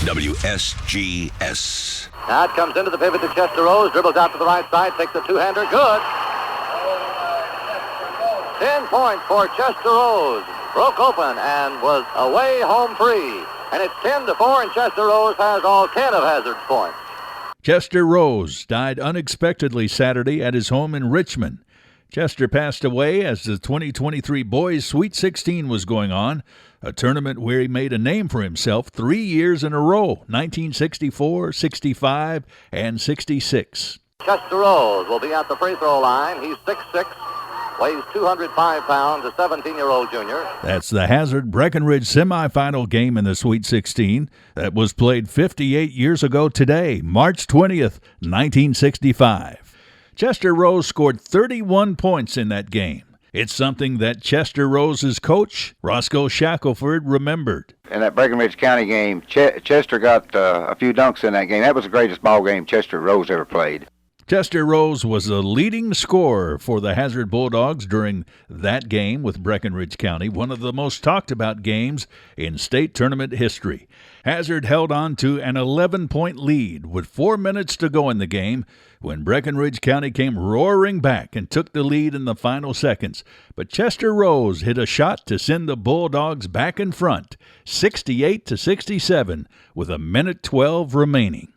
WSGS. Now it comes into the pivot to Chester Rose, dribbles out to the right side, takes a two-hander, good. 10 points for Chester Rose. Broke open and was away home free. And it's 10-4, and Chester Rose has all 10 of Hazard's points. Chester Rose died unexpectedly Saturday at his home in Richmond. Chester passed away as the 2023 Boys Sweet 16 was going on, a tournament where he made a name for himself 3 years in a row, 1964, 65, and 66. Chester Rose will be at the free throw line. He's 6'6", weighs 205 pounds, a 17-year-old junior. That's the Hazard-Breckenridge semifinal game in the Sweet 16 that was played 58 years ago today, March 20th, 1965. Chester Rose scored 31 points in that game. It's something that Chester Rose's coach, Roscoe Shackelford, remembered. In that Breckenridge County game, Chester got a few dunks in that game. That was the greatest ball game Chester Rose ever played. Chester Rose was the leading scorer for the Hazard Bulldogs during that game with Breckenridge County, one of the most talked about games in state tournament history. Hazard held on to an 11-point lead with 4 minutes to go in the game when Breckenridge County came roaring back and took the lead in the final seconds. But Chester Rose hit a shot to send the Bulldogs back in front, 68-67, with a minute 12 remaining.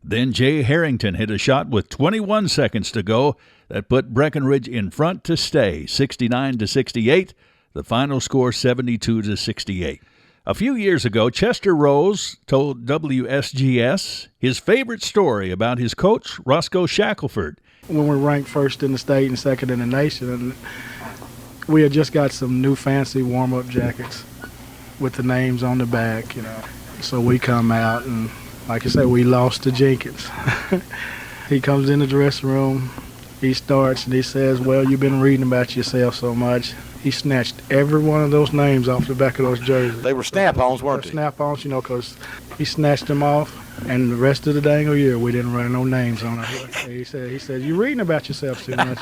Then Jay Harrington hit a shot with 21 seconds to go that put Breckenridge in front to stay, 69-68, the final score 72-68. A few years ago, Chester Rose told WSGS his favorite story about his coach, Roscoe Shackelford. When we ranked first in the state and second in the nation, and we had just got some new fancy warm-up jackets with the names on the back, So we come out and, like I said, we lost to Jenkins. He comes in the dressing room, he starts, and he says, well, you've been reading about yourself so much. He snatched every one of those names off the back of those jerseys. They were snap-ons, weren't they? Snap-ons, because he snatched them off, and the rest of the dang year we didn't run no names on it. He said, you're reading about yourself too much.